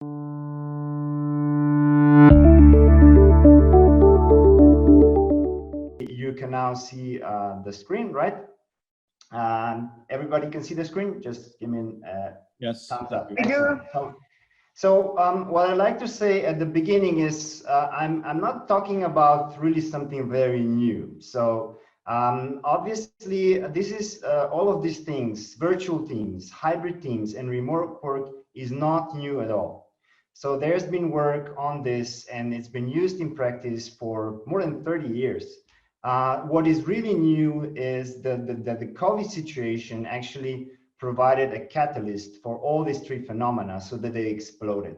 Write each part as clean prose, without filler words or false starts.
You can now see the screen, right? Everybody can see the screen. Just give me a thumbs up. Excellent. So what I like to say at the beginning is I'm not talking about really something very new. So obviously, this is all of these things, virtual teams, hybrid teams, and remote work is not new at all. So there's been work on this, and it's been used in practice for more than 30 years. What is really new is the COVID situation actually provided a catalyst for all these three phenomena so that they exploded.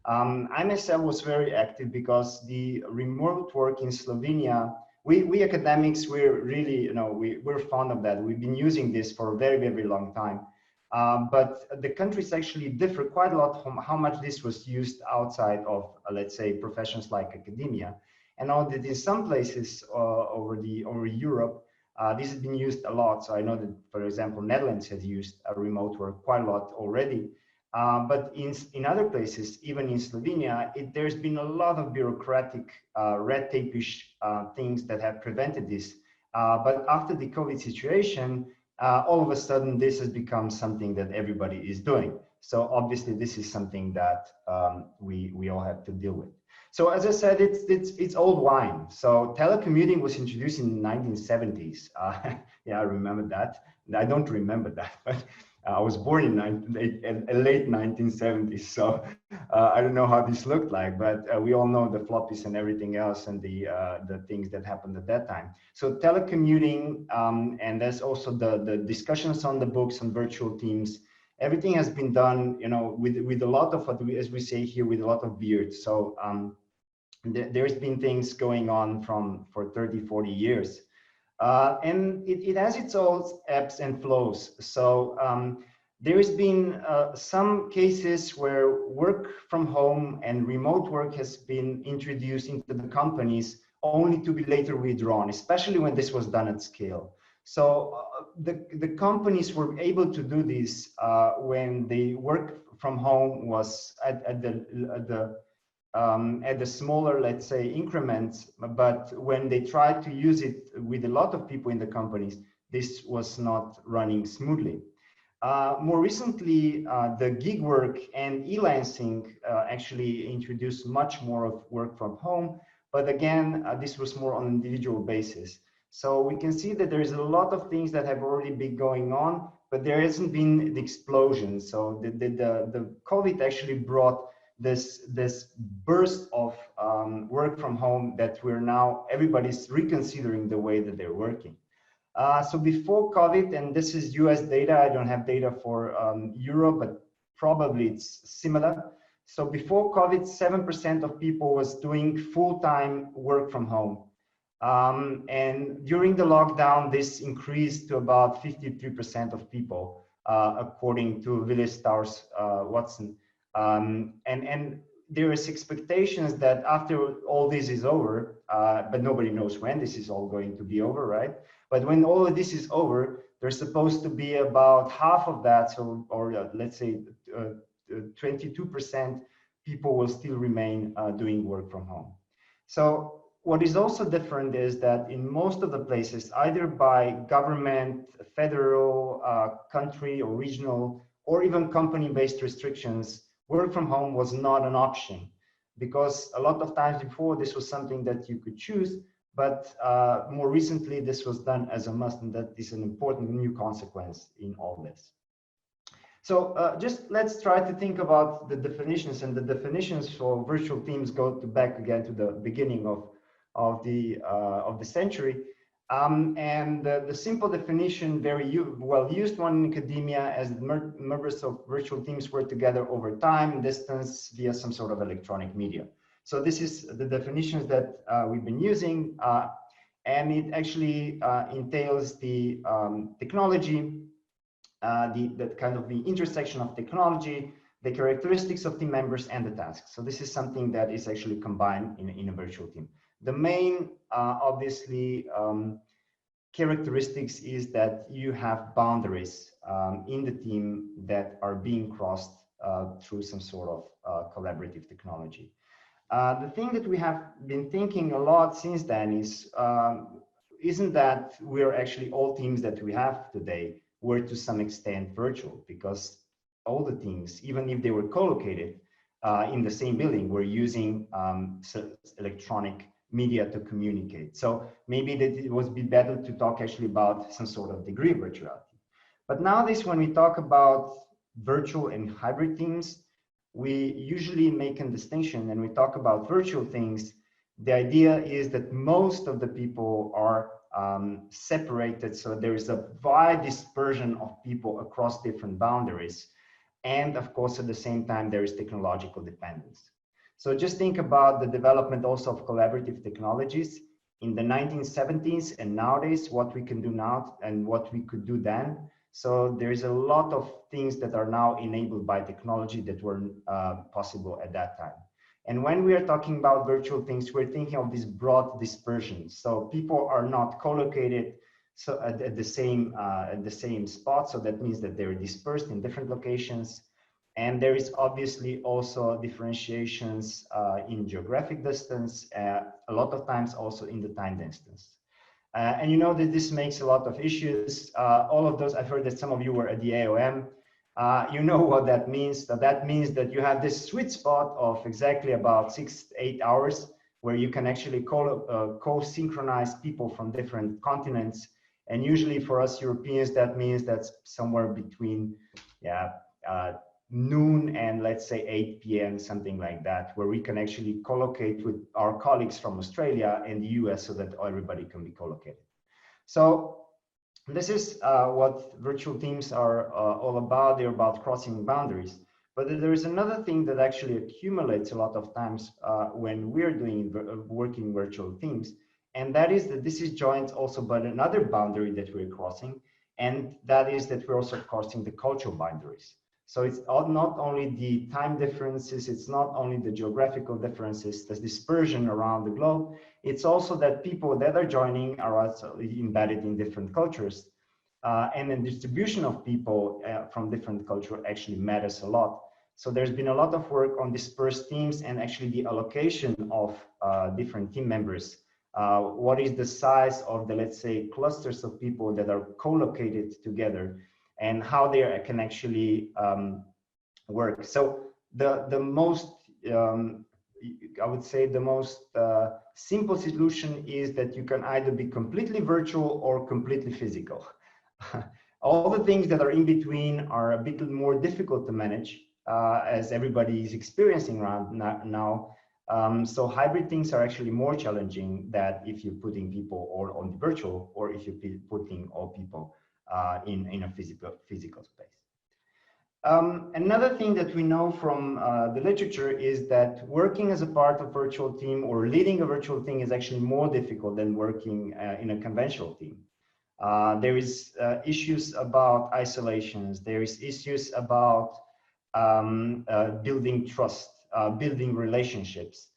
I myself was very active because the remote work in Slovenia, we academics, we're really, we're fond of that. We've been using this for a very, very long time. But the countries actually differ quite a lot from how much this was used outside of, let's say, professions like academia. And know that in some places over Europe, this has been used a lot. So I know that, for example, Netherlands has used remote work quite a lot already. But in other places, even in Slovenia, there's been a lot of bureaucratic, red tape-ish things that have prevented this. But after the COVID situation, all of a sudden, this has become something that everybody is doing. So obviously, this is something that we all have to deal with. So as I said, it's old wine. So telecommuting was introduced in the 1970s. Yeah, I remember that. I don't remember that, but I was born in late 1970s. So I don't know how this looked like, but we all know the floppies and everything else and the things that happened at that time. So telecommuting, and there's also the discussions on the books on virtual teams. Everything has been done, with a lot of, as we say here, with a lot of beard. So there's been things going on for 30, 40 years. And it has its own ebbs and flows. So there's been some cases where work from home and remote work has been introduced into the companies only to be later withdrawn, especially when this was done at scale. So the companies were able to do this when the work from home was at the smaller, let's say, increments. But when they tried to use it with a lot of people in the companies, this was not running smoothly. More recently, the gig work and e-lancing actually introduced much more of work from home. But again, this was more on an individual basis. So we can see that there is a lot of things that have already been going on, but there hasn't been the explosion. So the COVID actually brought this burst of work from home that everybody's reconsidering the way that they're working. So before COVID, and this is US data, I don't have data for Europe, but probably it's similar. So before COVID, 7% of people was doing full-time work from home. And during the lockdown, this increased to about 53% of people, according to Willis Towers Watson. And there is expectations that after all this is over, but nobody knows when this is all going to be over, right? But when all of this is over, there's supposed to be about half of that, so, or let's say 22% people will still remain doing work from home. So what is also different is that in most of the places, either by government, federal, country or regional, or even company-based restrictions, work from home was not an option, because a lot of times before this was something that you could choose, but more recently this was done as a must, and that is an important new consequence in all this. So just let's try to think about the definitions, and the definitions for virtual teams go back again to the beginning of the century. And the simple definition, very well used one in academia, as members of virtual teams work together over time, distance, via some sort of electronic media. So this is the definitions that we've been using, and it actually entails the technology, the kind of the intersection of technology, the characteristics of team members, and the tasks. So this is something that is actually combined in a virtual team. The main, obviously, characteristics is that you have boundaries in the team that are being crossed through some sort of collaborative technology. The thing that we have been thinking a lot since then is, isn't that we're actually all teams that we have today were to some extent virtual, because all the teams, even if they were co-located in the same building, were using electronic media to communicate. So maybe that it would be better to talk actually about some sort of degree of virtuality. But nowadays, when we talk about virtual and hybrid teams, we usually make a distinction, and we talk about virtual things. The idea is that most of the people are separated, so there is a wide dispersion of people across different boundaries. And of course, at the same time, there is technological dependence. So just think about the development also of collaborative technologies in the 1970s and nowadays, what we can do now and what we could do then. So there's a lot of things that are now enabled by technology that were possible at that time. And when we are talking about virtual things, we're thinking of this broad dispersion. So people are not co-located at the same spot. So that means that they're dispersed in different locations. And there is obviously also differentiations in geographic distance, a lot of times also in the time distance. And you know that this makes a lot of issues. All of those, I've heard that some of you were at the AOM. You know what that means. So that means that you have this sweet spot of exactly about 6 to 8 hours where you can actually co-synchronize people from different continents. And usually for us Europeans, that means that's somewhere between noon and let's say 8 p.m., something like that, where we can actually co-locate with our colleagues from Australia and the US so that everybody can be co-located. So this is what virtual teams are all about. They're about crossing boundaries. But there is another thing that actually accumulates a lot of times when we're doing working virtual teams, and that is that this is joined also by another boundary that we're crossing, and that is that we're also crossing the cultural boundaries. So it's not only the time differences, it's not only the geographical differences, the dispersion around the globe, it's also that people that are joining are also embedded in different cultures. And the distribution of people from different cultures actually matters a lot. So there's been a lot of work on dispersed teams and actually the allocation of different team members. What is the size of the, let's say, clusters of people that are co-located together, and how they can actually work. So the most, I would say the most simple solution is that you can either be completely virtual or completely physical. All the things that are in between are a bit more difficult to manage, as everybody is experiencing around now. So hybrid things are actually more challenging than if you're putting people all on the virtual, or if you're putting all people in a physical space. Another thing that we know from the literature is that working as a part of virtual team or leading a virtual team is actually more difficult than working in a conventional team. There is issues about isolations. There is issues about building trust, building relationships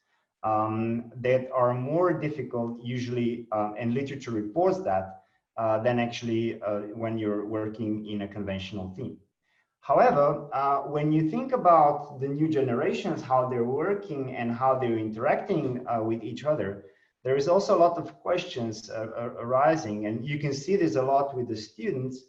that are more difficult usually, and literature reports that, than actually when you're working in a conventional team. However, when you think about the new generations, how they're working and how they're interacting with each other, there is also a lot of questions arising, and you can see this a lot with the students,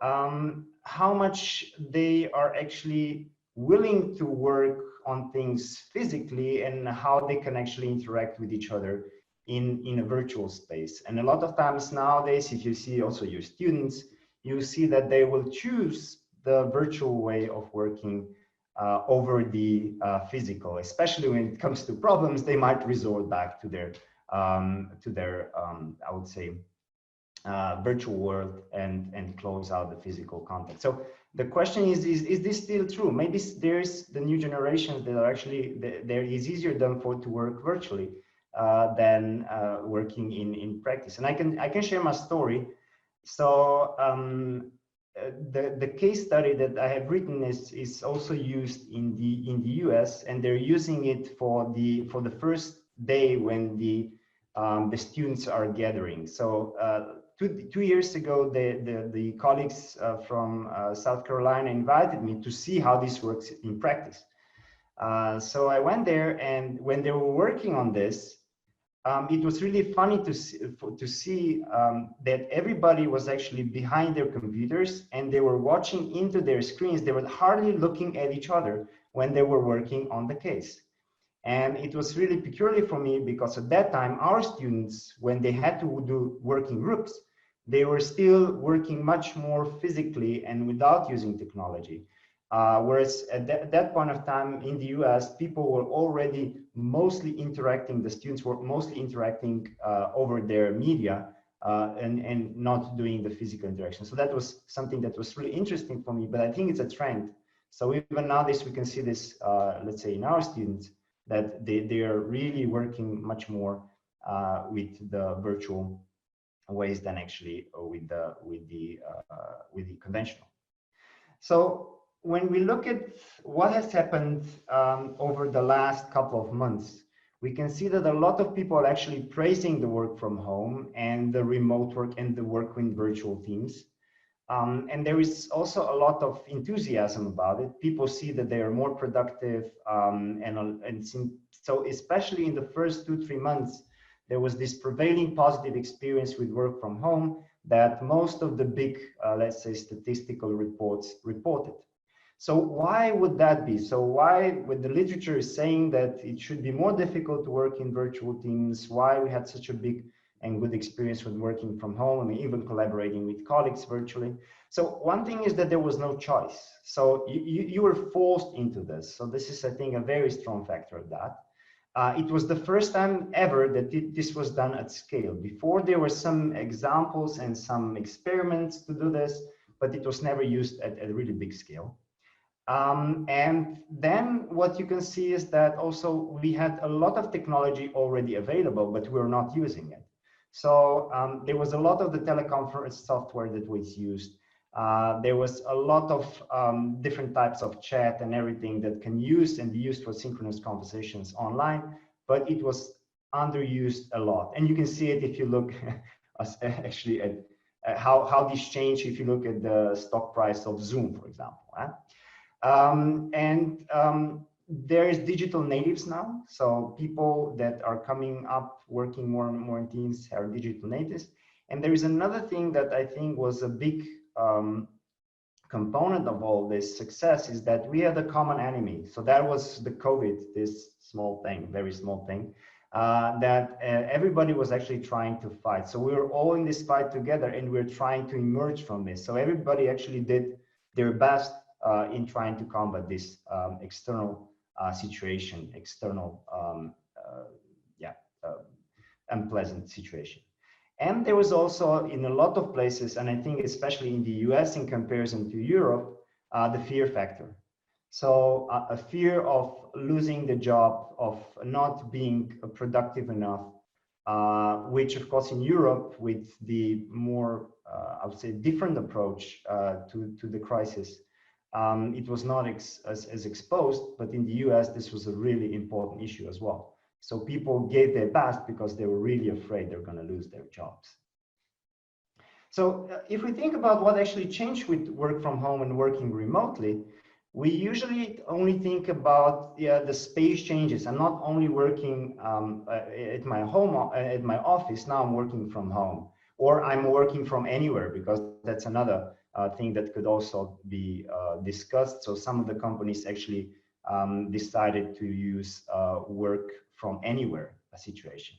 how much they are actually willing to work on things physically and how they can actually interact with each other in a virtual space. And a lot of times nowadays, if you see also your students, you see that they will choose the virtual way of working over the physical, especially when it comes to problems. They might resort back to their I would say virtual world and close out the physical contact. So the question is this still true? Maybe there's the new generations that are actually, there is easier than to work virtually than working in practice. And I can share my story. So the case study that I have written is also used in the US, and they're using it for the first day when the students are gathering. So two years ago, the colleagues from South Carolina invited me to see how this works in practice. So I went there, and when they were working on this, it was really funny to see that everybody was actually behind their computers and they were watching into their screens. They were hardly looking at each other when they were working on the case. And it was really peculiar for me because at that time, our students, when they had to do working groups, they were still working much more physically and without using technology. Whereas at that point of time in the US, people were already mostly interacting, the students were mostly interacting over their media and not doing the physical interaction. So that was something that was really interesting for me, but I think it's a trend. So even nowadays, we can see this, let's say in our students, that they are really working much more with the virtual ways than actually with the conventional. So when we look at what has happened over the last couple of months, we can see that a lot of people are actually praising the work from home and the remote work and the work with virtual teams. And there is also a lot of enthusiasm about it. People see that they are more productive. So especially in the first 2-3 months, there was this prevailing positive experience with work from home that most of the big, let's say, statistical reports reported. So why would that be? So why, when the literature is saying that it should be more difficult to work in virtual teams, why we had such a big and good experience with working from home, and even collaborating with colleagues virtually? So one thing is that there was no choice. So you were forced into this. So this is, I think, a very strong factor of that. It was the first time ever that this was done at scale. Before, there were some examples and some experiments to do this, but it was never used at a really big scale. And then what you can see is that also we had a lot of technology already available, but we were not using it. So there was a lot of the teleconference software that was used. There was a lot of different types of chat and everything that can use and be used for synchronous conversations online, but it was underused a lot. And you can see it if you look actually at how this changed if you look at the stock price of Zoom, for example. There is digital natives now. So people that are coming up working more and more in teams are digital natives. And there is another thing that I think was a big component of all this success, is that we had a common enemy. So that was the COVID, this small thing, very small thing, that everybody was actually trying to fight. So we were all in this fight together, and we're trying to emerge from this. So everybody actually did their best in trying to combat this external situation, external, unpleasant situation. And there was also, in a lot of places, and I think especially in the US in comparison to Europe, the fear factor. So a fear of losing the job, of not being productive enough, which of course in Europe, with the more, I would say, different approach to the crisis, it was not as exposed, but in the US, this was a really important issue as well. So people gave their best because they were really afraid they're going to lose their jobs. So if we think about what actually changed with work from home and working remotely, we usually only think about the space changes. I'm not only working at my home, at my office, now I'm working from home, or I'm working from anywhere, because that's another thing that could also be discussed. So some of the companies actually decided to use work from anywhere situation.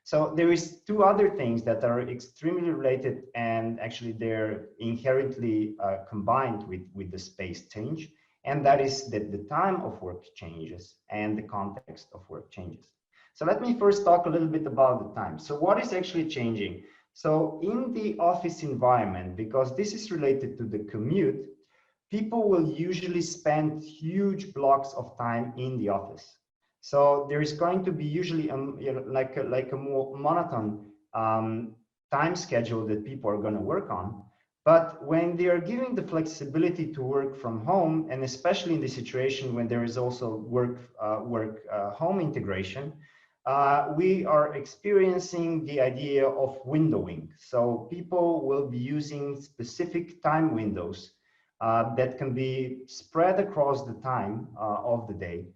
So there is two other things that are extremely related, and actually they're inherently combined with the space change, and that is that the time of work changes and the context of work changes. So let me first talk a little bit about the time. So what is actually changing? So in the office environment, because this is related to the commute, people will usually spend huge blocks of time in the office. So there is going to be usually like a more monotone time schedule that people are going to work on. But when they are given the flexibility to work from home, and especially in the situation when there is also work home integration, we are experiencing the idea of windowing. So people will be using specific time windows that can be spread across the time of the day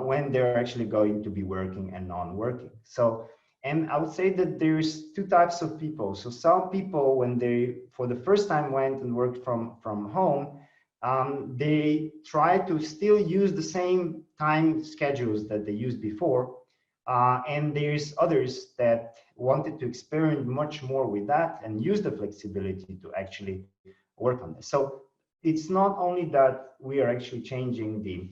when they're actually going to be working and non-working. So, and I would say that there's two types of people. So some people, when they for the first time went and worked from home, they try to still use the same time schedules that they used before. And there's others that wanted to experiment much more with that and use the flexibility to actually work on this. So it's not only that we are actually changing the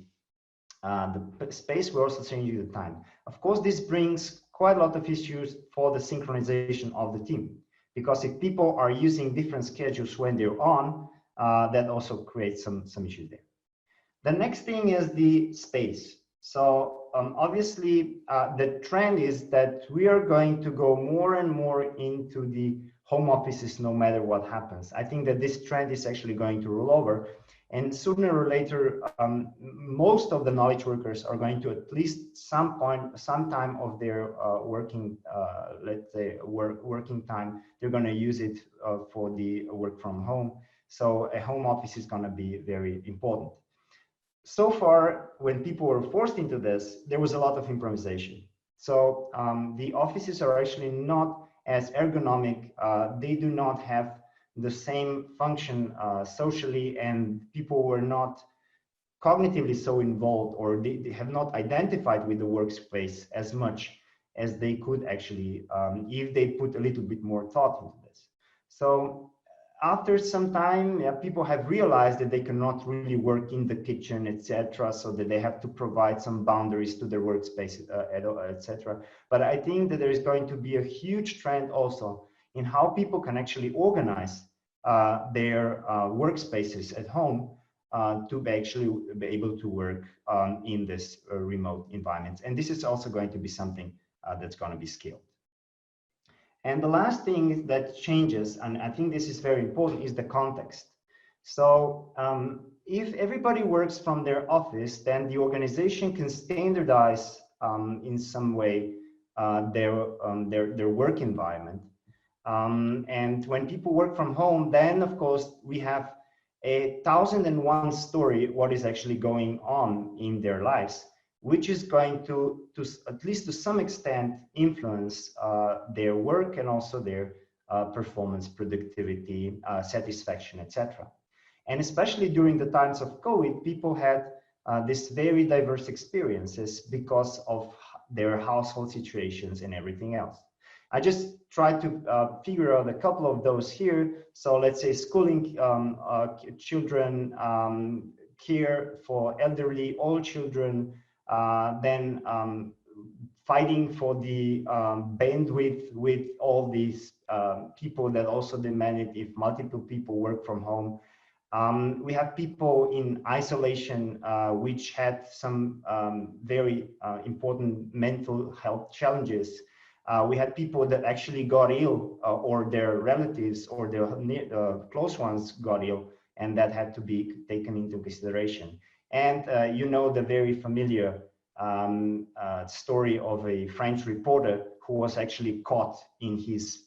space, we're also changing the time. Of course, this brings quite a lot of issues for the synchronization of the team, because if people are using different schedules when they're on, that also creates some issues there. The next thing is the space. So obviously, the trend is that we are going to go more and more into the home offices no matter what happens. I think that this trend is actually going to roll over. And sooner or later, most of the knowledge workers are going to at least some time of their working, let's say, working time, they're going to use it for the work from home. So a home office is going to be very important. So far, when people were forced into this, there was a lot of improvisation. So the offices are actually not as ergonomic. They do not have the same function socially, and people were not cognitively so involved, or they have not identified with the workspace as much as they could actually if they put a little bit more thought into this. So after some time, people have realized that they cannot really work in the kitchen, etc., so that they have to provide some boundaries to their workspace, etc. But I think that there is going to be a huge trend also in how people can actually organize their workspaces at home to actually be able to work in this remote environment. And this is also going to be something that's going to be scaled. And the last thing that changes, and I think this is very important, is the context. So if everybody works from their office, then the organization can standardize in some way their work environment. And when people work from home, then of course we have 1,001 story what is actually going on in their lives, which is going to at least to some extent influence their work and also their performance, productivity, satisfaction, etc. And especially during the times of COVID, people had this very diverse experiences because of their household situations and everything else. I just tried to figure out a couple of those here. So let's say schooling children, care for elderly, old children, then fighting for the bandwidth with all these people that also demanded if multiple people work from home. We have people in isolation, which had some very important mental health challenges. We had people that actually got ill, or their relatives or their close ones got ill, and that had to be taken into consideration. And you know the very familiar story of a French reporter who was actually caught in his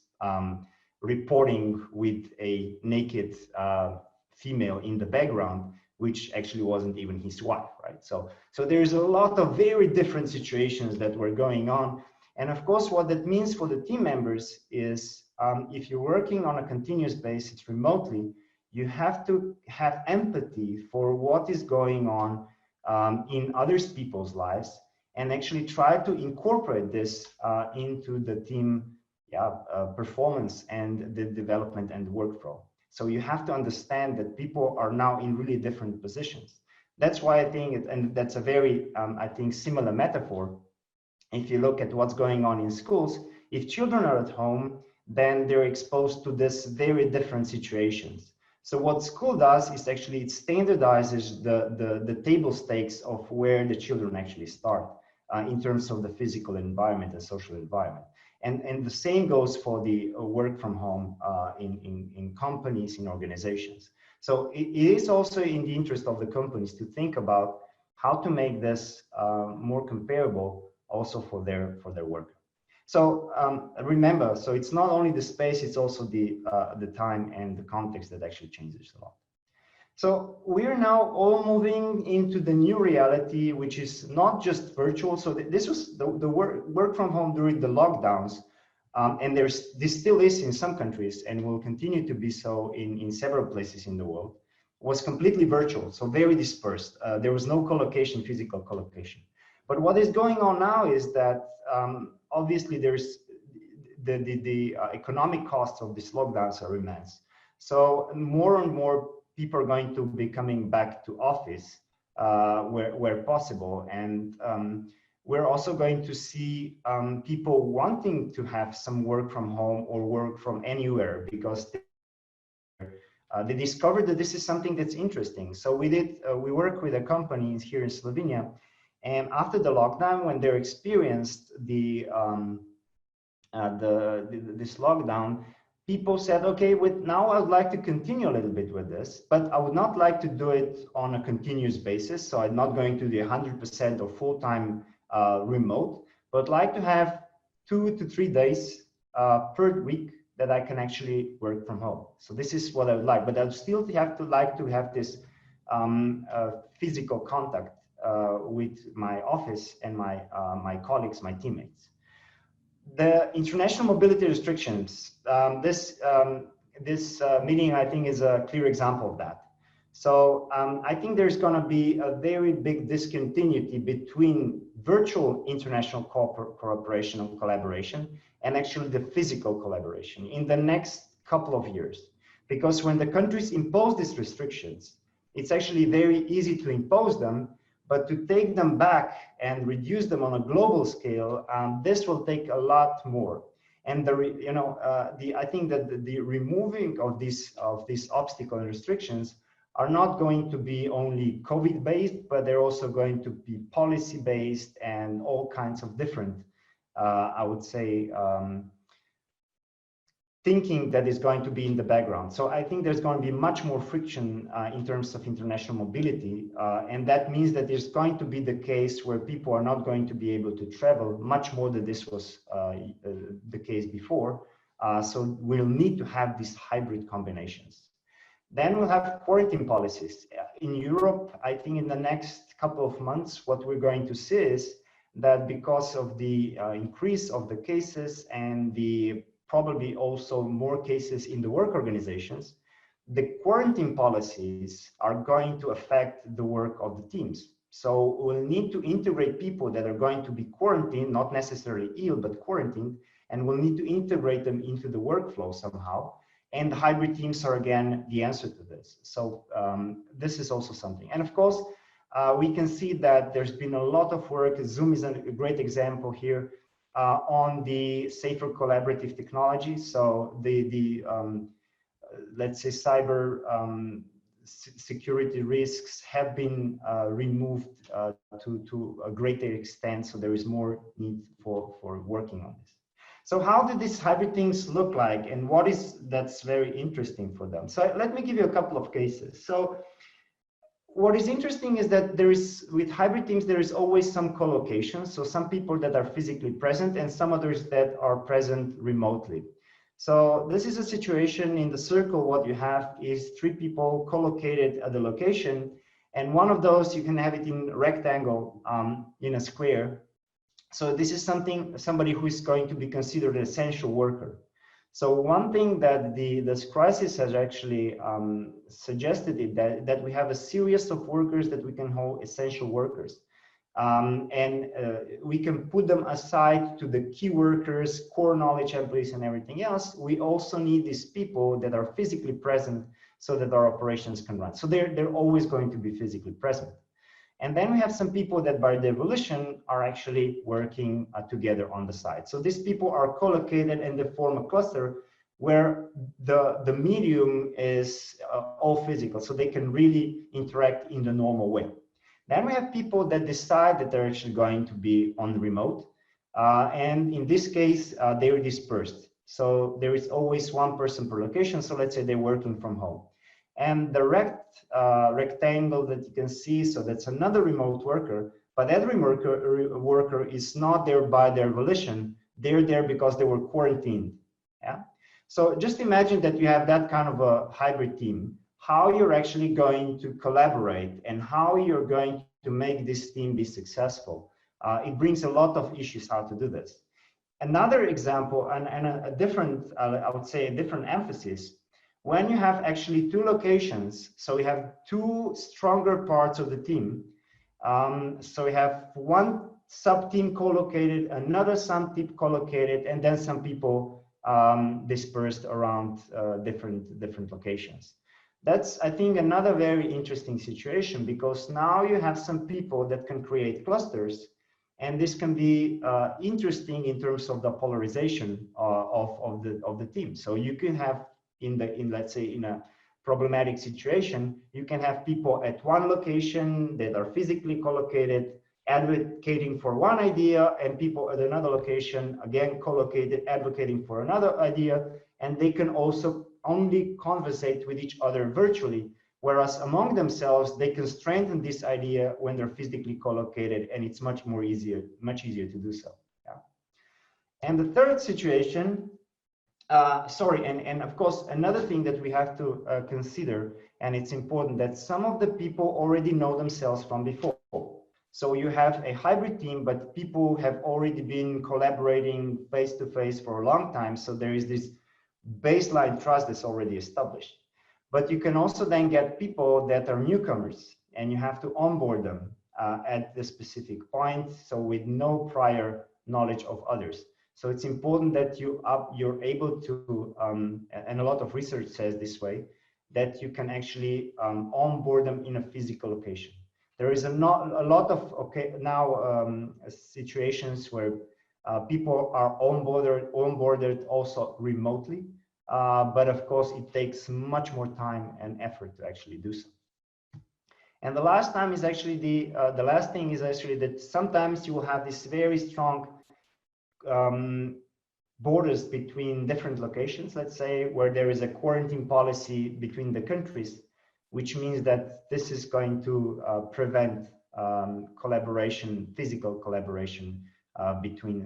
reporting with a naked female in the background, which actually wasn't even his wife, right? So there's a lot of very different situations that were going on. And of course, what that means for the team members is if you're working on a continuous basis remotely, you have to have empathy for what is going on in other people's lives, and actually try to incorporate this into the team performance and the development and workflow. So you have to understand that people are now in really different positions. That's why I think, and that's a very, I think, similar metaphor. If you look at what's going on in schools, if children are at home, then they're exposed to this very different situations. So what school does is actually it standardizes the table stakes of where the children actually start in terms of the physical environment and social environment. And the same goes for the work from home in companies, in organizations. So it is also in the interest of the companies to think about how to make this more comparable also for their work. So remember, so it's not only the space, it's also the time and the context that actually changes a lot. So we are now all moving into the new reality, which is not just virtual. So this was the work from home during the lockdowns. And this still is in some countries and will continue to be so in several places in the world, was completely virtual, so very dispersed. There was no collocation, physical collocation. But what is going on now is that obviously there's the economic costs of these lockdowns are immense. So more and more people are going to be coming back to office where possible. And we're also going to see people wanting to have some work from home or work from anywhere because they discovered that this is something that's interesting. So we work with a company here in Slovenia, and after the lockdown, when they experienced this lockdown, people said, okay, now I would like to continue a little bit with this, but I would not like to do it on a continuous basis. So I'm not going to do 100% or full-time remote, but like to have 2 to 3 days per week that I can actually work from home. So this is what I would like, but I would still like to have this physical contact with my office and my colleagues, my teammates. The international mobility restrictions, this meeting, I think, is a clear example of that. So I think there's going to be a very big discontinuity between virtual international cooperation and collaboration and actually the physical collaboration in the next couple of years. Because when the countries impose these restrictions, it's actually very easy to impose them, but to take them back and reduce them on a global scale, this will take a lot more. And I think that the removing of these obstacles and restrictions are not going to be only COVID-based, but they're also going to be policy-based and all kinds of different, I would say, thinking that is going to be in the background. So I think there's going to be much more friction in terms of international mobility. And that means that there's going to be the case where people are not going to be able to travel much more than this was the case before. So we'll need to have these hybrid combinations. Then we'll have quarantine policies. In Europe, I think in the next couple of months, what we're going to see is that because of the increase of the cases and the probably also more cases in the work organizations, the quarantine policies are going to affect the work of the teams. So we'll need to integrate people that are going to be quarantined, not necessarily ill, but quarantined, and we'll need to integrate them into the workflow somehow. And the hybrid teams are, again, the answer to this. So this is also something. And of course, we can see that there's been a lot of work. Zoom is a great example here on the safer collaborative technology. So let's say cyber security risks have been removed to a greater extent. So there is more need for working on this. So how do these hybrid things look like, and what is that's very interesting for them? So let me give you a couple of cases. So what is interesting is that with hybrid teams, there is always some co-location. So some people that are physically present and some others that are present remotely. So this is a situation in the circle. What you have is 3 people co-located at the location. And one of those, you can have it in a rectangle in a square. So this is somebody who is going to be considered an essential worker. So one thing that this crisis has actually suggested is that we have a series of workers that we can call essential workers. And we can put them aside to the key workers, core knowledge employees and everything else. We also need these people that are physically present so that our operations can run. So they're always going to be physically present. And then we have some people that by devolution are actually working together on the side. So these people are co-located and they form a cluster where the medium is all physical, so they can really interact in the normal way. Then we have people that decide that they're actually going to be on remote. And in this case, they're dispersed. So there is always one person per location. So let's say they're working from home. And the rectangle that you can see, so that's another remote worker, But every worker is not there by their volition. They're there because they were quarantined. Yeah. So just imagine that you have that kind of a hybrid team, how you're actually going to collaborate and how you're going to make this team be successful. It brings a lot of issues how to do this. Another example, and a different, I would say a different emphasis, when you have actually two locations, so we have two stronger parts of the team. So we have one sub-team co-located, another sub-team co-located, and then some people dispersed around different locations. That's, I think, another very interesting situation, because now you have some people that can create clusters, and this can be interesting in terms of the polarization of the team. So you can have let's say in a problematic situation, you can have people at one location that are physically co-located, advocating for one idea, and people at another location, again co-located, advocating for another idea, and they can also only conversate with each other virtually, whereas among themselves they can strengthen this idea when they're physically co-located, and it's much easier to do so. Yeah. And the third situation, and of course, another thing that we have to consider, and it's important, that some of the people already know themselves from before. So you have a hybrid team, but people have already been collaborating face-to-face for a long time. So there is this baseline trust that's already established. But you can also then get people that are newcomers, and you have to onboard them at the specific point, so with no prior knowledge of others. So it's important that you're able to, and a lot of research says this way, that you can actually onboard them in a physical location. There is a lot of situations where people are onboarded also remotely, but of course it takes much more time and effort to actually do so. And the last thing is actually that sometimes you will have this very strong borders between different locations, let's say, where there is a quarantine policy between the countries, which means that this is going to prevent collaboration, physical collaboration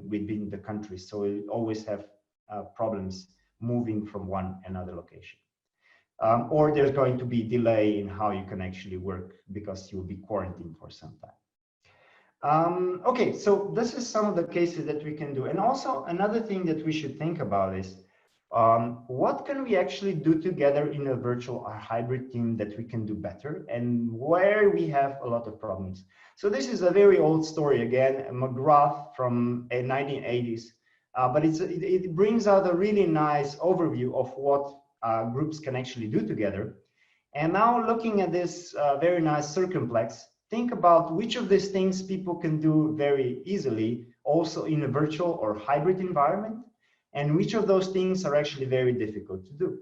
within the countries. So we always have problems moving from one another location. Or there's going to be delay in how you can actually work because you'll be quarantined for some time. Okay, so this is some of the cases that we can do. And also another thing that we should think about is what can we actually do together in a virtual or hybrid team that we can do better, and where we have a lot of problems. So this is a very old story, again, a McGrath from the 1980s, but it brings out a really nice overview of what groups can actually do together. And now looking at this very nice circumplex, think about which of these things people can do very easily, also in a virtual or hybrid environment, and which of those things are actually very difficult to do.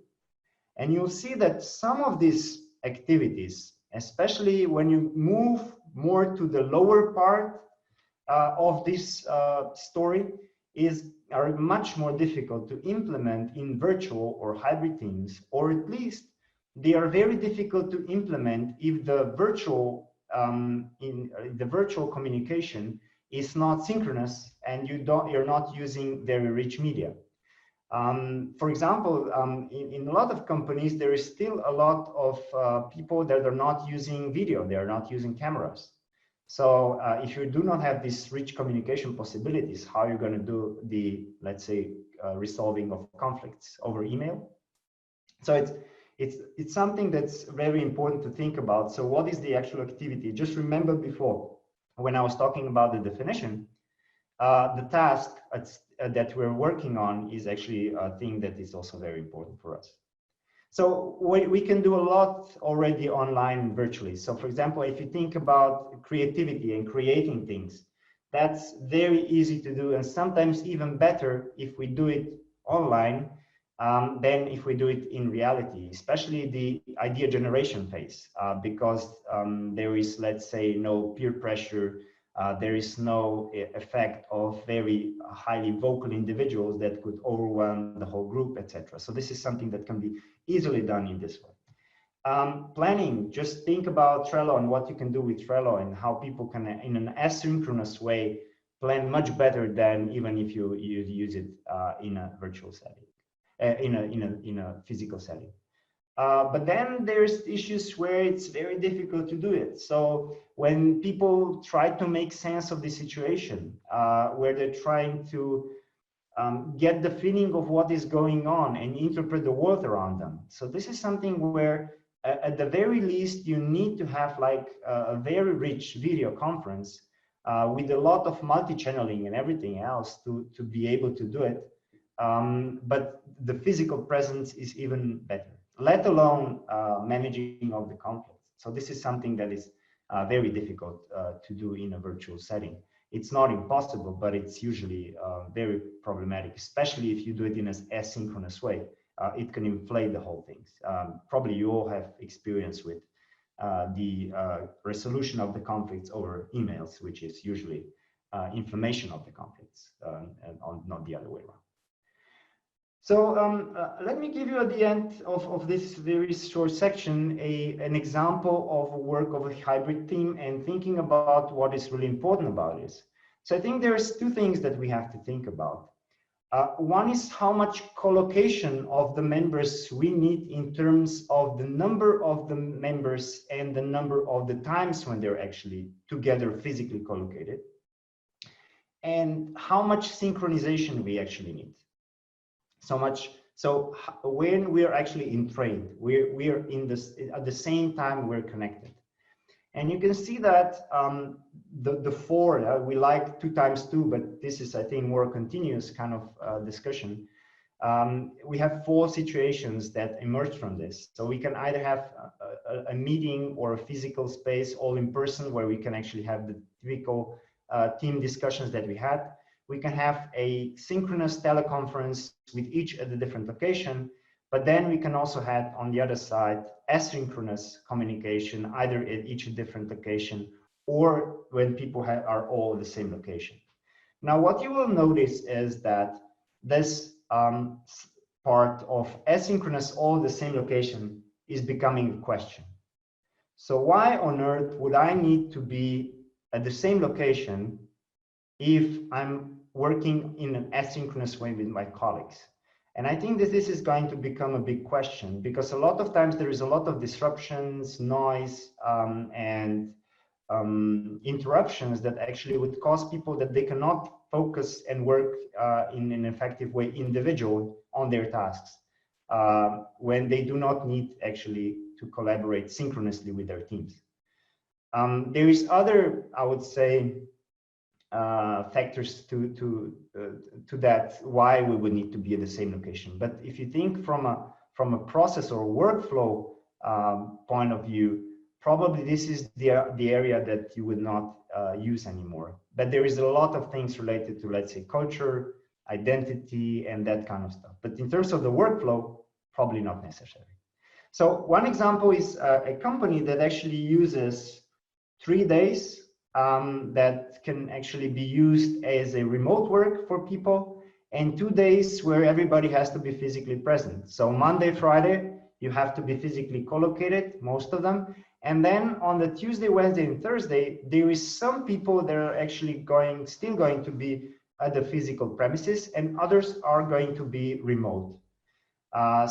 And you'll see that some of these activities, especially when you move more to the lower part of this story, are much more difficult to implement in virtual or hybrid teams, or at least they are very difficult to implement if the virtual communication is not synchronous and you're not using very rich media. For example, in a lot of companies, there is still a lot of people that are not using video, they are not using cameras. So if you do not have these rich communication possibilities, how are you going to do the, let's say, resolving of conflicts over email? So it's something that's very important to think about. So what is the actual activity? Just remember before, when I was talking about the definition, the task that we're working on is actually a thing that is also very important for us. So we can do a lot already online and virtually. So for example, if you think about creativity and creating things, that's very easy to do, and sometimes even better if we do it online than if we do it in reality, especially the idea generation phase, because there is, let's say, no peer pressure, there is no effect of very highly vocal individuals that could overwhelm the whole group, etc. So this is something that can be easily done in this way. Planning, just think about Trello and what you can do with Trello and how people can, in an asynchronous way, plan much better than even if you use it in a virtual setting, in a physical setting. But then there's issues where it's very difficult to do it. So when people try to make sense of the situation, where they're trying to get the feeling of what is going on and interpret the world around them. So this is something where at the very least, you need to have like a very rich video conference with a lot of multi-channeling and everything else to be able to do it. But the physical presence is even better, let alone managing of the conflict. So this is something that is very difficult to do in a virtual setting. It's not impossible, but it's usually very problematic, especially if you do it in an asynchronous way. It can inflate the whole thing. Probably you all have experience with the resolution of the conflicts over emails, which is usually inflammation of the conflicts, and not the other way around. So let me give you at the end of this very short section an example of work of a hybrid team and thinking about what is really important about this. So I think there's two things that we have to think about. One is how much collocation of the members we need in terms of the number of the members and the number of the times when they're actually together physically collocated, and how much synchronization we actually need. So when we are actually in trade, we are in this at the same time we're connected. And you can see that the four, we like 2 times 2, but this is, I think, more continuous kind of discussion. We have 4 situations that emerge from this. So we can either have a meeting or a physical space all in person where we can actually have the typical team discussions that we had. We can have a synchronous teleconference with each at a different location. But then we can also have, on the other side, asynchronous communication, either at each different location or when people are all at the same location. Now, what you will notice is that this part of asynchronous all at the same location is becoming a question. So why on earth would I need to be at the same location if I'm working in an asynchronous way with my colleagues? And I think that this is going to become a big question, because a lot of times there is a lot of disruptions, noise, and interruptions that actually would cause people that they cannot focus and work in an effective way individual on their tasks when they do not need actually to collaborate synchronously with their teams. There is other, I would say, factors to that why we would need to be at the same location. But if you think from a process or workflow point of view, probably this is the area that you would not use anymore. But there is a lot of things related to, let's say, culture, identity, and that kind of stuff. But in terms of the workflow, probably not necessary. So one example is a company that actually uses 3 days that can actually be used as a remote work for people, and 2 days where everybody has to be physically present. So Monday, Friday, you have to be physically collocated, most of them. And then on the Tuesday, Wednesday, and Thursday, there is some people that are actually still going to be at the physical premises, and others are going to be remote.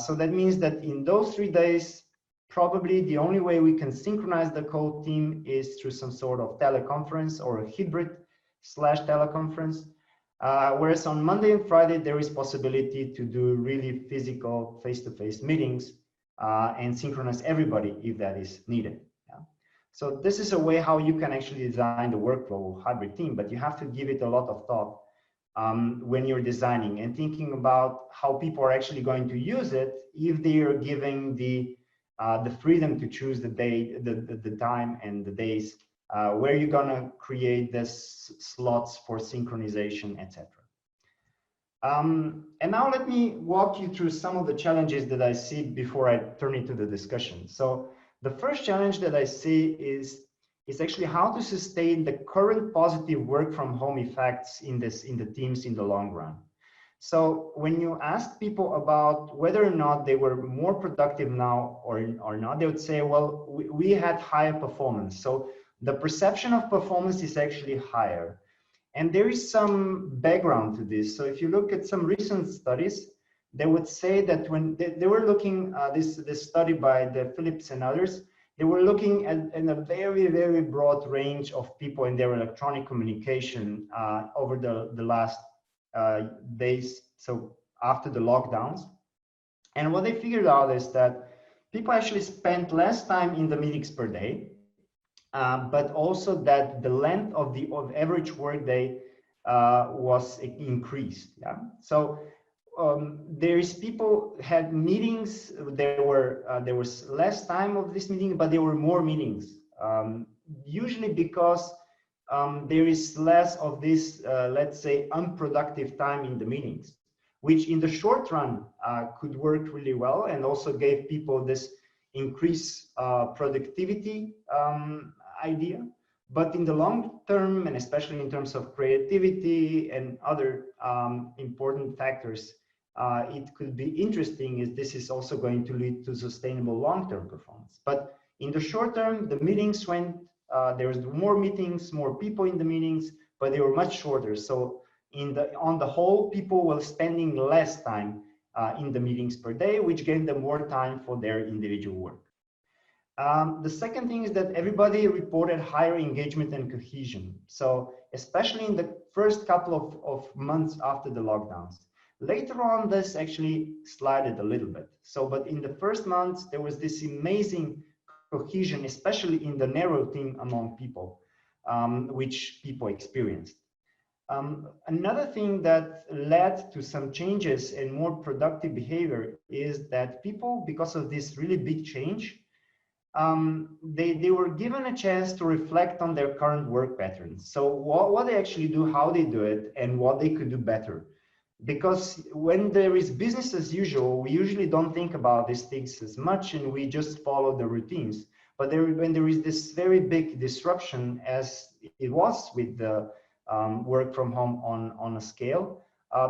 So that means that in those 3 days, probably the only way we can synchronize the whole team is through some sort of teleconference or a hybrid/teleconference. Whereas on Monday and Friday, there is possibility to do really physical face-to-face meetings and synchronize everybody if that is needed. Yeah? So this is a way how you can actually design the workflow hybrid team, but you have to give it a lot of thought when you're designing and thinking about how people are actually going to use it if they are giving the freedom to choose the day, the time and the days where you're gonna create this slots for synchronization, etc. And now let me walk you through some of the challenges that I see before I turn into the discussion. So the first challenge that I see is actually how to sustain the current positive work from home effects in the teams in the long run. So when you ask people about whether or not they were more productive now or not, they would say, well, we had higher performance. So the perception of performance is actually higher. And there is some background to this. So if you look at some recent studies, they would say that when they were looking, this study by the Phillips and others, they were looking at in a very, very broad range of people in their electronic communication over the last days, so after the lockdowns. And what they figured out is that people actually spent less time in the meetings per day, but also that the length of the average workday was increased. Yeah, so there is people had meetings. There was less time of this meeting, but there were more meetings. Usually because there is less of this, let's say, unproductive time in the meetings, which in the short run could work really well and also gave people this increased productivity idea. But in the long term, and especially in terms of creativity and other important factors, it could be interesting is this is also going to lead to sustainable long-term performance. But in the short term, the meetings went, there was more meetings, more people in the meetings, but they were much shorter. So on the whole, people were spending less time in the meetings per day, which gave them more time for their individual work. The second thing is that everybody reported higher engagement and cohesion. So especially in the first couple of months after the lockdowns. Later on, this actually slided a little bit. So, but in the first months, there was this amazing cohesion, especially in the narrow team among people, which people experienced. Another thing that led to some changes and more productive behavior is that people, because of this really big change, they were given a chance to reflect on their current work patterns. So what they actually do, how they do it, and what they could do better. Because when there is business as usual, we usually don't think about these things as much and we just follow the routines. But when there is this very big disruption, as it was with the work from home on a scale,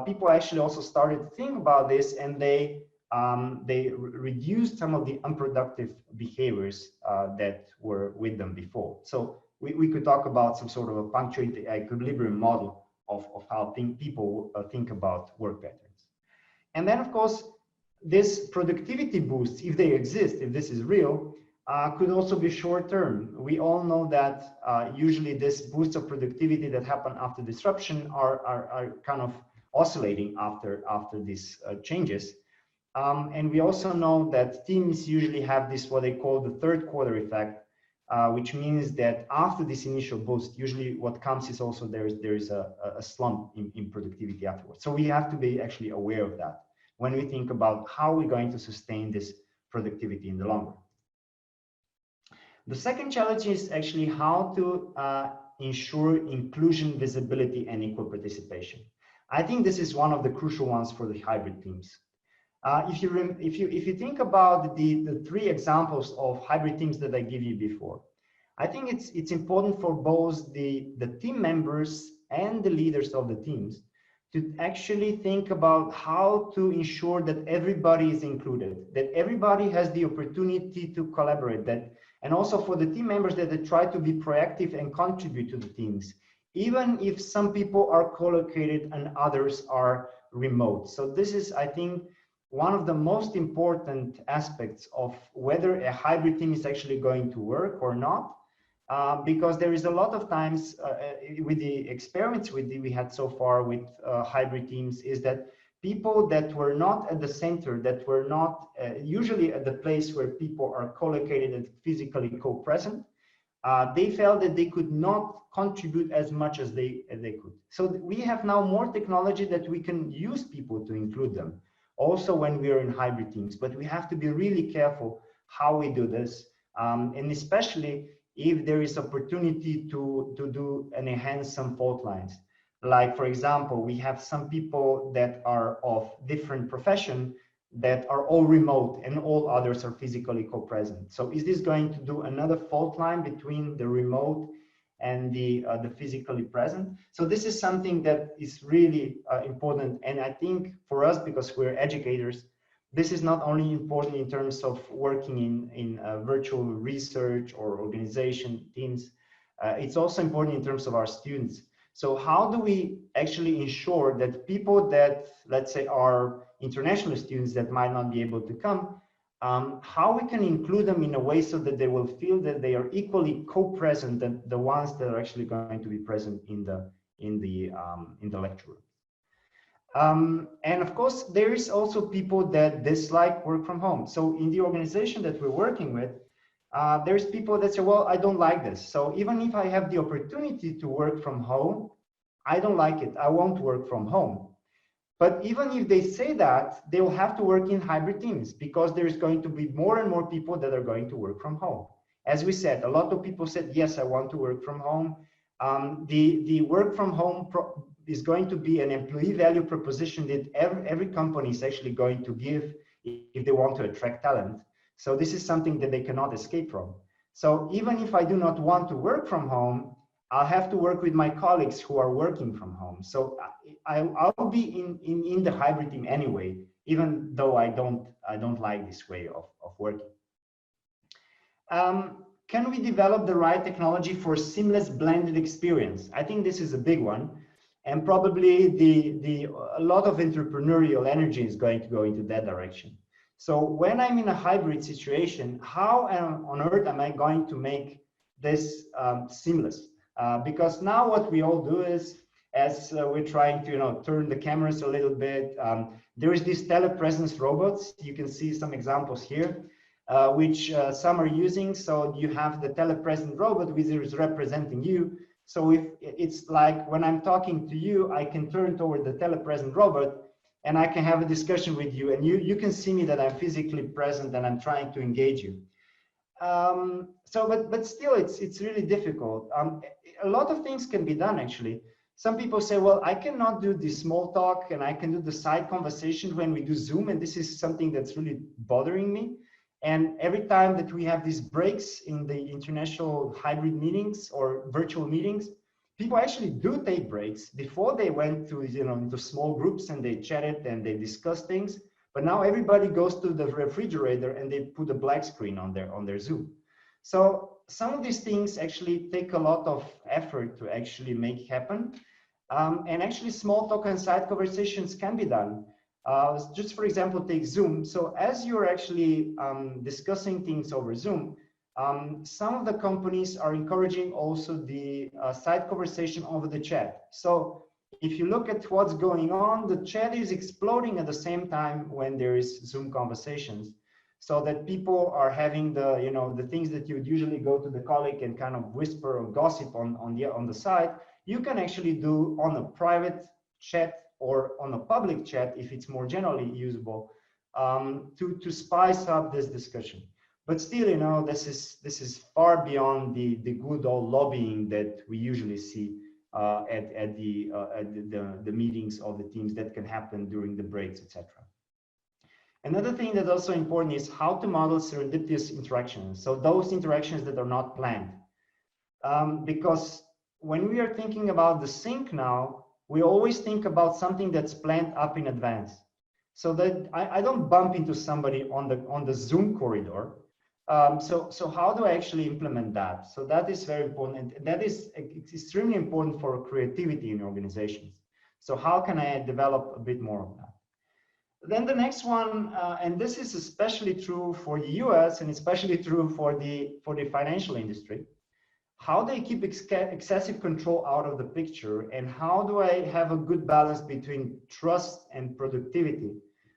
people actually also started to think about this, and they reduced some of the unproductive behaviors that were with them before. So we could talk about some sort of a punctuated equilibrium model of how people think about work patterns. And then, of course, this productivity boosts, if they exist, if this is real, could also be short term. We all know that usually this boosts of productivity that happen after disruption are kind of oscillating after these changes. And we also know that teams usually have this, what they call the third quarter effect, which means that after this initial boost, usually what comes is also there is a slump in productivity afterwards. So we have to be actually aware of that when we think about how we're going to sustain this productivity in the long run. The second challenge is actually how to ensure inclusion, visibility, and equal participation. I think this is one of the crucial ones for the hybrid teams. If you think about the three examples of hybrid teams that I gave you before, I think it's important for both the team members and the leaders of the teams to actually think about how to ensure that everybody is included, that everybody has the opportunity to collaborate, and also for the team members that they try to be proactive and contribute to the teams, even if some people are co-located and others are remote. So this is, I think, one of the most important aspects of whether a hybrid team is actually going to work or not, because there is a lot of times with the experiments we had so far with hybrid teams is that people that were not at the center, that were not usually at the place where people are co-located and physically co-present, they felt that they could not contribute as much as they could. So we have now more technology that we can use people to include them, also when we are in hybrid teams, but we have to be really careful how we do this, and especially if there is opportunity to do and enhance some fault lines. Like, for example, we have some people that are of different profession that are all remote and all others are physically co-present. So is this going to do another fault line between the remote and the physically present. So this is something that is really important. And I think for us, because we're educators, this is not only important in terms of working in virtual research or organization teams, it's also important in terms of our students. So how do we actually ensure that people that, let's say, are international students that might not be able to come, how we can include them in a way so that they will feel that they are equally co-present than the ones that are actually going to be present in the lecture room. And of course, there is also people that dislike work from home. So in the organization that we're working with, there's people that say, well, I don't like this. So even if I have the opportunity to work from home, I don't like it. I won't work from home. But even if they say that, they will have to work in hybrid teams because there's going to be more and more people that are going to work from home. As we said, a lot of people said, yes, I want to work from home. The work from home is going to be an employee value proposition that every company is actually going to give if they want to attract talent. So this is something that they cannot escape from. So even if I do not want to work from home, I'll have to work with my colleagues who are working from home. So I'll be in the hybrid team anyway, even though I don't like this way of working. Can we develop the right technology for seamless blended experience? I think this is a big one, and probably a lot of entrepreneurial energy is going to go into that direction. So when I'm in a hybrid situation, how on earth am I going to make this seamless? Because now what we all do is, as we're trying to turn the cameras a little bit, there is these telepresence robots. You can see some examples here, which some are using. So you have the telepresent robot which is representing you. So if it's like when I'm talking to you, I can turn toward the telepresent robot and I can have a discussion with you, and you can see me that I'm physically present and I'm trying to engage you. But still, it's really difficult. A lot of things can be done actually. Some people say, well, I cannot do the small talk and I can do the side conversation when we do Zoom, and this is something that's really bothering me. And every time that we have these breaks in the international hybrid meetings or virtual meetings, people actually do take breaks. Before they went to into small groups and they chatted and they discussed things. But now everybody goes to the refrigerator and they put a black screen on their Zoom. So some of these things actually take a lot of effort to actually make happen. And actually small talk and side conversations can be done. Just for example, take Zoom. So as you're actually discussing things over Zoom, some of the companies are encouraging also the side conversation over the chat. So if you look at what's going on, the chat is exploding at the same time when there is Zoom conversations, so that people are having the things that you would usually go to the colleague and kind of whisper or gossip on the side, you can actually do on a private chat or on a public chat if it's more generally usable, to spice up this discussion. But still, this is far beyond the good old lobbying that we usually see at the meetings of the teams that can happen during the breaks, etc. Another thing that's also important is how to model serendipitous interactions. So those interactions that are not planned. Because when we are thinking about the sync now, we always think about something that's planned up in advance. So that I don't bump into somebody on the Zoom corridor. So how do I actually implement that? So that is very important. And that is extremely important for creativity in organizations. So how can I develop a bit more of that? Then the next one, and this is especially true for the US and especially true for the financial industry, how do I keep excessive control out of the picture, and how do I have a good balance between trust and productivity?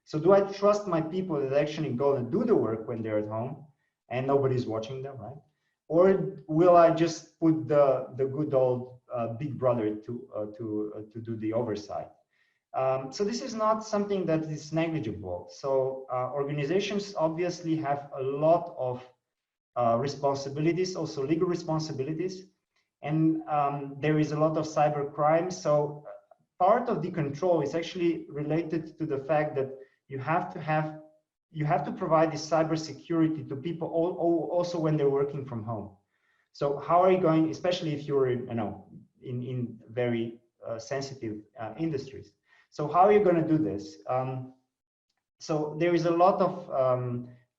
So do I trust my people that actually go and do the work when they're at home and nobody's watching them, right? Or will I just put the good old big brother to do the oversight? So this is not something that is negligible. So organizations obviously have a lot of responsibilities, also legal responsibilities, and there is a lot of cyber crime. So part of the control is actually related to the fact that you have to provide this cyber security to people also when they're working from home. So how are you going, especially if you're in very sensitive industries? So how are you going to do this? So there is a lot of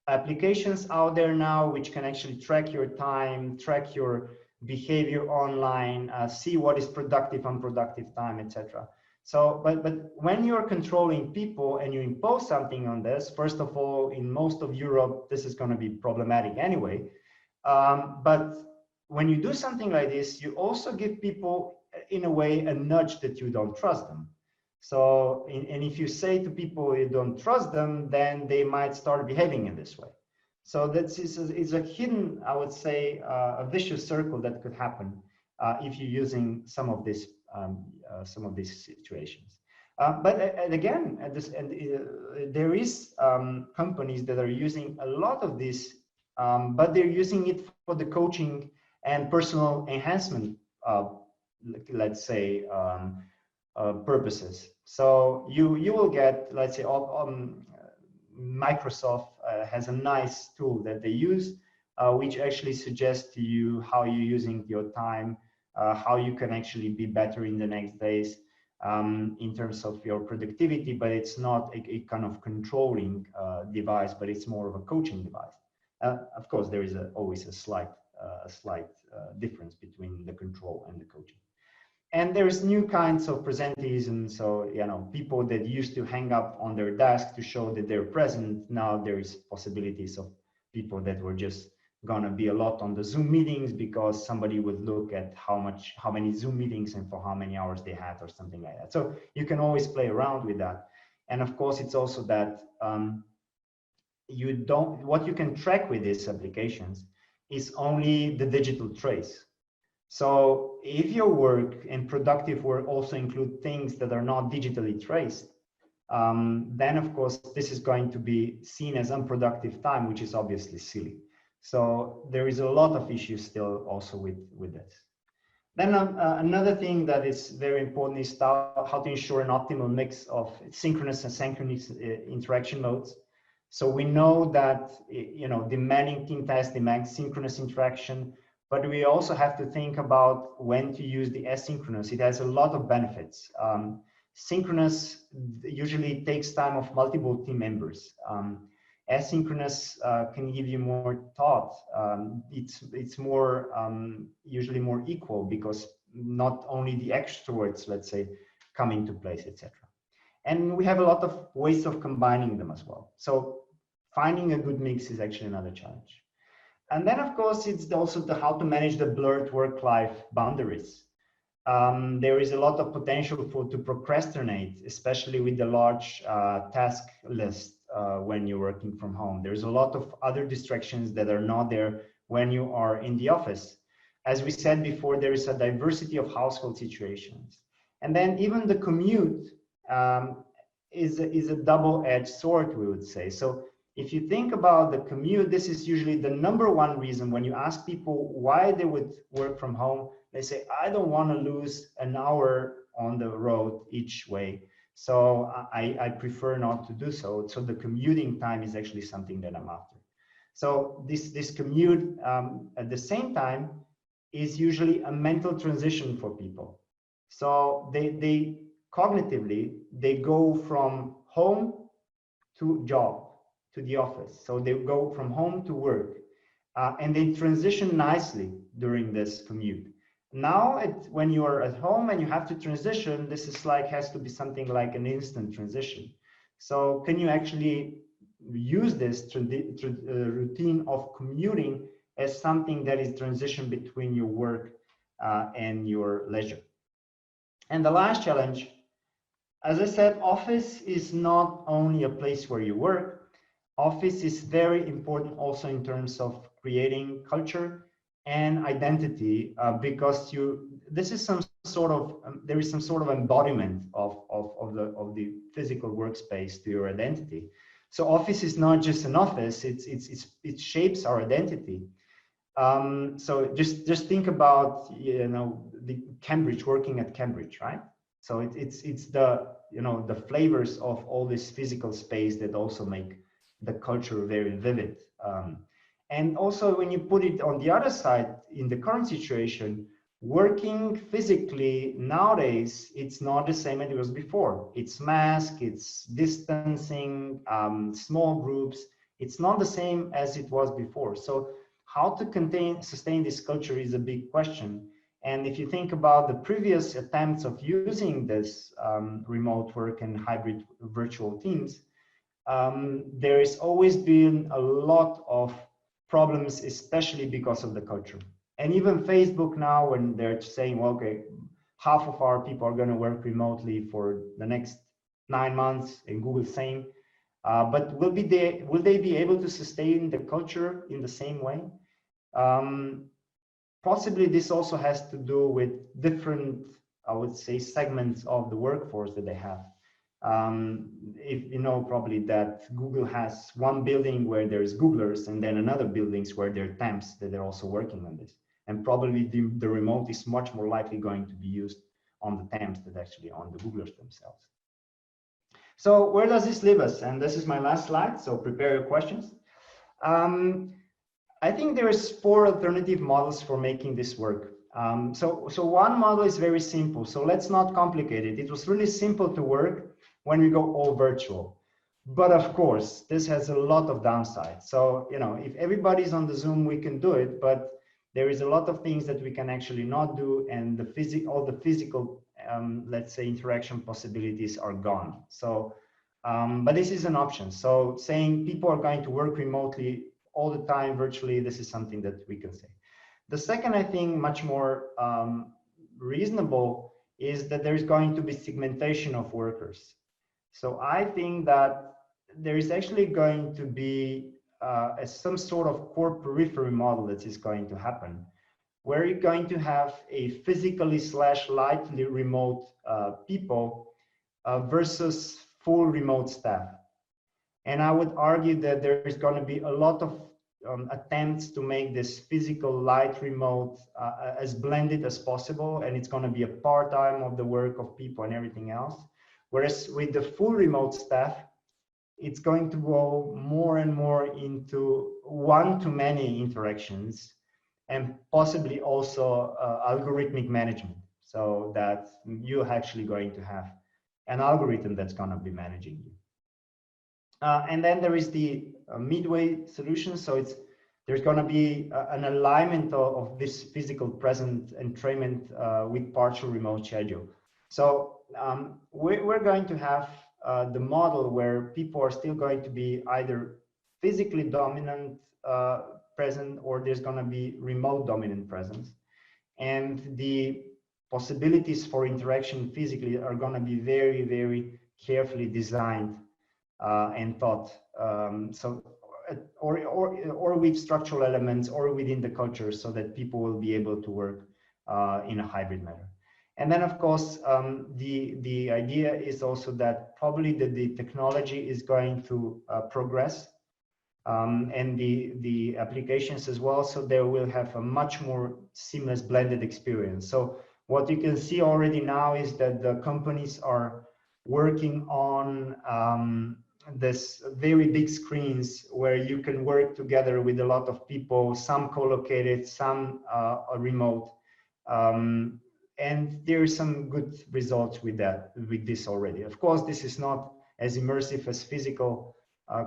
applications out there now which can actually track your time, track your behavior online, see what is productive, unproductive time, etc. So, but when you're controlling people and you impose something on this, first of all, in most of Europe, this is going to be problematic anyway. But when you do something like this, you also give people, in a way, a nudge that you don't trust them. So, and if you say to people you don't trust them, then they might start behaving in this way. So that is a hidden, I would say, a vicious circle that could happen if you're using some of these situations. But again, there is companies that are using a lot of this, but they're using it for the coaching and personal enhancement, let's say, purposes. So you will get, let's say, Microsoft has a nice tool that they use, which actually suggests to you how you're using your time, how you can actually be better in the next days in terms of your productivity, but it's not a kind of controlling device, but it's more of a coaching device. Of course, there is always a slight difference between the control and the coaching. And there's new kinds of presenteeism. So, people that used to hang up on their desk to show that they're present, now there is possibilities of people that were just gonna be a lot on the Zoom meetings because somebody would look at how many Zoom meetings and for how many hours they had or something like that. So you can always play around with that. And of course, it's also that what you can track with these applications is only the digital trace. So if your work and productive work also include things that are not digitally traced, then of course this is going to be seen as unproductive time, which is obviously silly. So there is a lot of issues still also with this. Then another thing that is very important is how to ensure an optimal mix of synchronous and asynchronous interaction modes. So we know that demanding team tasks demand synchronous interaction, but we also have to think about when to use the asynchronous. It has a lot of benefits. Synchronous usually takes time of multiple team members. Asynchronous can give you more thought. It's more usually more equal because not only the extroverts, let's say, come into place, etc. And we have a lot of ways of combining them as well. So finding a good mix is actually another challenge. And then, of course, it's also how to manage the blurred work-life boundaries. There is a lot of potential to procrastinate, especially with the large task list when you're working from home. There's a lot of other distractions that are not there when you are in the office. As we said before, there is a diversity of household situations. And then even the commute is a double-edged sword, we would say. So if you think about the commute, this is usually the #1 reason when you ask people why they would work from home. They say, I don't want to lose an hour on the road each way. So I prefer not to do so. So the commuting time is actually something that I'm after. So this commute at the same time is usually a mental transition for people. So they cognitively, they go from home to job, to the office. So they go from home to work and they transition nicely during this commute. Now, when you are at home and you have to transition, this is has to be something like an instant transition. So can you actually use this routine of commuting as something that is transition between your work and your leisure? And the last challenge, as I said, office is not only a place where you work. Office is very important also in terms of creating culture and identity because there is some sort of embodiment of the physical workspace to your identity. So office is not just an office; it shapes our identity. So just think about the Cambridge, working at Cambridge, right? So it's the the flavors of all this physical space that also make the culture very vivid. And also when you put it on the other side, in the current situation, working physically nowadays, it's not the same as it was before. It's mask, it's distancing, small groups. It's not the same as it was before. So how to sustain this culture is a big question. And if you think about the previous attempts of using this remote work and hybrid virtual teams, there has always been a lot of problems, especially because of the culture. And even Facebook now, when they're saying, well, okay, half of our people are going to work remotely for the next 9 months, and Google saying, but will they be able to sustain the culture in the same way? Possibly this also has to do with different, I would say, segments of the workforce that they have. If you know probably that Google has one building where there's Googlers and then another buildings where there are temps that they're also working on this. And probably the remote is much more likely going to be used on the temps than actually on the Googlers themselves. So where does this leave us? And this is my last slide, so prepare your questions. I think there is 4 alternative models for making this work. So one model is very simple. So let's not complicate it. It was really simple to work when we go all virtual. But of course, this has a lot of downsides. So, you know, if everybody's on the Zoom, we can do it, but there is a lot of things that we can actually not do, and all the physical, let's say, interaction possibilities are gone. So, but this is an option. So saying people are going to work remotely all the time virtually, this is something that we can say. The second, I think, much more reasonable is that there is going to be segmentation of workers. So I think that there is actually going to be some sort of core periphery model that is going to happen, where you're going to have a physically / lightly remote people versus full remote staff. And I would argue that there is going to be a lot of attempts to make this physical light remote as blended as possible, and it's going to be a part-time of the work of people and everything else. Whereas with the full remote staff, it's going to go more and more into one-to-many interactions, and possibly also algorithmic management, so that you're actually going to have an algorithm that's going to be managing you. And then there is the midway solution. So there's going to be an alignment of this physical present entrainment with partial remote schedule. So we're going to have the model where people are still going to be either physically dominant present, or there's going to be remote dominant presence. And the possibilities for interaction physically are going to be very, very carefully designed and thought, or with structural elements or within the culture, so that people will be able to work in a hybrid manner. And then, of course, the idea is also that probably the technology is going to progress, and the applications as well, so they will have a much more seamless blended experience. So what you can see already now is that the companies are working on this very big screens where you can work together with a lot of people, some co-located, some remote, and there are some good results with this already. Of course, this is not as immersive as physical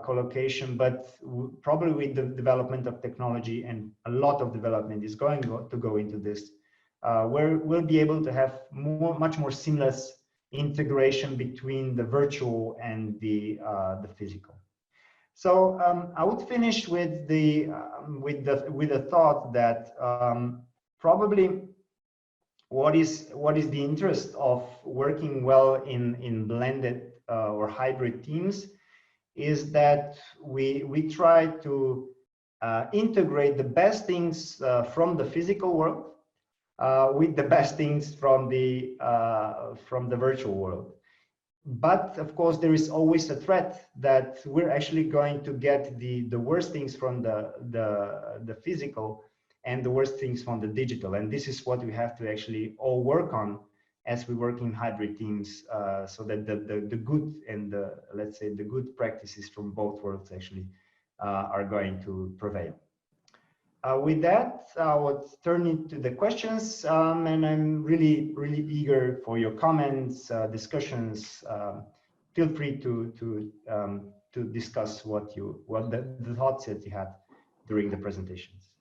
co-location, but probably with the development of technology, and a lot of development is going to go into this, where we'll be able to have much more seamless integration between the virtual and the physical. So I would finish with the thought that probably what is the interest of working well in blended or hybrid teams is that we try to integrate the best things from the physical world with the best things from the virtual world. But of course, there is always a threat that we're actually going to get the worst things from the physical and the worst things from the digital. And this is what we have to actually all work on as we work in hybrid teams, so that the good and let's say the good practices from both worlds actually are going to prevail. with that, I would turn into the questions, and I'm really eager for your comments, discussions. Feel free to discuss what the thoughts that you had during the presentations.